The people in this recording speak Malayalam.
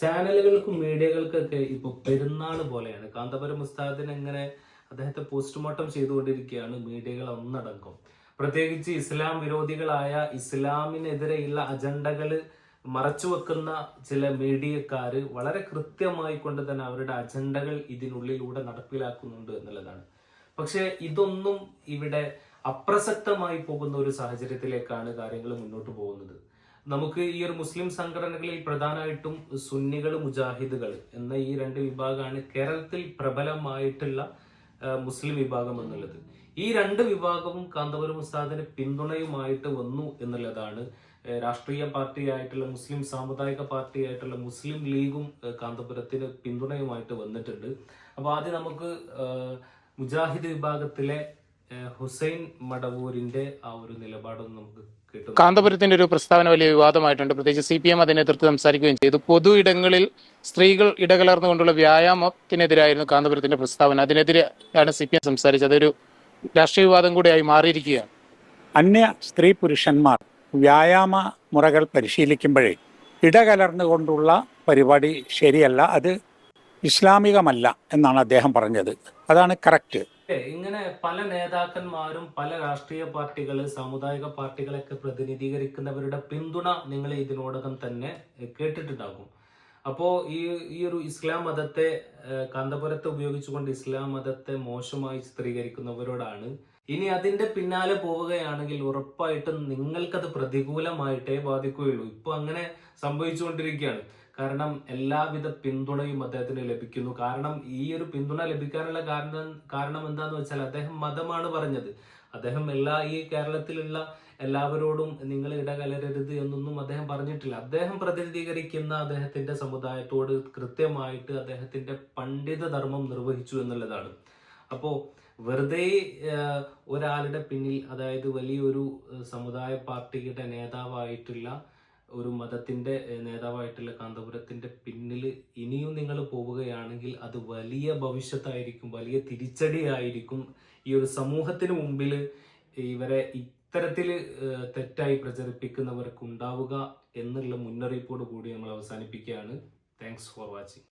ചാനലുകൾക്കും മീഡിയകൾക്കൊക്കെ ഇപ്പൊ പെരുന്നാൾ പോലെയാണ്. കാന്തപുരം ഉസ്താദിനെ എങ്ങനെ അദ്ദേഹത്തെ പോസ്റ്റ്മോർട്ടം ചെയ്തുകൊണ്ടിരിക്കുകയാണ് മീഡിയകൾ ഒന്നടങ്കം. പ്രത്യേകിച്ച് ഇസ്ലാം വിരോധികളായ ഇസ്ലാമിനെതിരെയുള്ള അജണ്ടകൾ മറച്ചു വെക്കുന്ന ചില മീഡിയക്കാര് വളരെ കൃത്യമായി കൊണ്ട് തന്നെ അവരുടെ അജണ്ടകൾ ഇതിനുള്ളിലൂടെ നടപ്പിലാക്കുന്നുണ്ട് എന്നുള്ളതാണ്. പക്ഷെ ഇതൊന്നും ഇവിടെ അപ്രസക്തമായി പോകുന്ന ഒരു സാഹചര്യത്തിലേക്കാണ് കാര്യങ്ങൾ മുന്നോട്ട് പോകുന്നത്. നമുക്ക് ഈ ഒരു മുസ്ലിം സംഘടനകളിൽ പ്രധാനമായിട്ടും സുന്നികൾ, മുജാഹിദുകൾ എന്ന ഈ രണ്ട് വിഭാഗമാണ് കേരളത്തിൽ പ്രബലമായിട്ടുള്ള മുസ്ലിം വിഭാഗം എന്നുള്ളത്. ഈ രണ്ട് വിഭാഗവും കാന്തപുരം ഉസ്താദിന് പിന്തുണയുമായിട്ട് വന്നു എന്നുള്ളതാണ്. രാഷ്ട്രീയ പാർട്ടിയായിട്ടുള്ള മുസ്ലിം സാമുദായിക പാർട്ടിയായിട്ടുള്ള മുസ്ലിം ലീഗും കാന്തപുരത്തിന് പിന്തുണയുമായിട്ട് വന്നിട്ടുണ്ട്. അപ്പൊ ആദ്യം നമുക്ക് മുജാഹിദ് വിഭാഗത്തിലെ ഹുസൈൻ മടവൂരിന്റെ ആ ഒരു നിലപാടൊന്നും നമുക്ക് കേട്ടു. കാന്തപുരത്തിന്റെ ഒരു പ്രസ്താവന വലിയ വിവാദമായിട്ടുണ്ട്. പ്രത്യേകിച്ച് CPM അതിനെ എതിർത്ത് സംസാരിക്കുകയും ചെയ്തു. പൊതു ഇടങ്ങളിൽ സ്ത്രീകൾ ഇടകലർന്നുകൊണ്ടുള്ള വ്യായാമത്തിനെതിരായിരുന്നു കാന്തപുരത്തിന്റെ പ്രസ്താവന. അതിനെതിരെയാണ് CPM സംസാരിച്ചത്. അതൊരു രാഷ്ട്രീയ വിവാദം കൂടിയായി മാറിയിരിക്കുകയാണ്. അന്യ സ്ത്രീ പുരുഷന്മാർ വ്യായാമ മുറകൾ പരിശീലിക്കുമ്പോഴേ ഇടകലർന്നുകൊണ്ടുള്ള പരിപാടി ശരിയല്ല, അത് ഇസ്ലാമികമല്ല എന്നാണ് അദ്ദേഹം പറഞ്ഞത്. അതാണ് കറക്റ്റ്. ഇങ്ങനെ പല നേതാക്കന്മാരും പല രാഷ്ട്രീയ പാർട്ടികള്, സാമുദായിക പാർട്ടികളൊക്കെ പ്രതിനിധീകരിക്കുന്നവരുടെ പിന്തുണ നിങ്ങൾ ഇതിനോടകം തന്നെ കേട്ടിട്ടുണ്ടാകും. അപ്പോ ഈ ഒരു ഇസ്ലാം മതത്തെ, കാന്തപുരത്തെ ഉപയോഗിച്ചുകൊണ്ട് ഇസ്ലാം മതത്തെ മോശമായി ചിത്രീകരിക്കുന്നവരോടാണ് ഇനി അതിന്റെ പിന്നാലെ പോവുകയാണെങ്കിൽ ഉറപ്പായിട്ടും നിങ്ങൾക്കത് പ്രതികൂലമായിട്ടേ ബാധിക്കുകയുള്ളൂ. ഇപ്പൊ അങ്ങനെ സംഭവിച്ചുകൊണ്ടിരിക്കുകയാണ്. കാരണം എല്ലാവിധ പിന്തുണയും അദ്ദേഹത്തിന് ലഭിക്കുന്നു. കാരണം ഈ ഒരു പിന്തുണ ലഭിക്കാനുള്ള കാരണം എന്താന്ന് വെച്ചാൽ അദ്ദേഹം മതമാണ് പറഞ്ഞത്. അദ്ദേഹം ഈ കേരളത്തിലുള്ള എല്ലാവരോടും നിങ്ങൾ ഇടകലരരുത് എന്നൊന്നും അദ്ദേഹം പറഞ്ഞിട്ടില്ല. അദ്ദേഹം പ്രതിനിധീകരിക്കുന്ന അദ്ദേഹത്തിന്റെ സമുദായത്തോട് കൃത്യമായിട്ട് അദ്ദേഹത്തിന്റെ പണ്ഡിത ധർമ്മം നിർവഹിച്ചു എന്നുള്ളതാണ്. അപ്പോ വെറുതെ ഒരാളുടെ പിന്നിൽ, അതായത് വലിയൊരു സമുദായ പാർട്ടിയുടെ നേതാവായിട്ടുള്ള ഒരു മതത്തിന്റെ നേതാവായിട്ടുള്ള കാന്തപുരത്തിന്റെ പിന്നിൽ ഇനിയും നിങ്ങൾ പോവുകയാണെങ്കിൽ അത് വലിയ ഭവിഷ്യത്തായിരിക്കും, വലിയ തിരിച്ചടിയായിരിക്കും. ഈ ഒരു സമൂഹത്തിന് മുമ്പിൽ ഇവരെ ഇത്തരത്തിൽ തെറ്റായി പ്രചരിപ്പിക്കുന്നവർക്ക് ഉണ്ടാവുക എന്നുള്ള മുന്നറിയിപ്പോട് കൂടി നമ്മൾ അവസാനിപ്പിക്കുകയാണ്. Thanks for watching.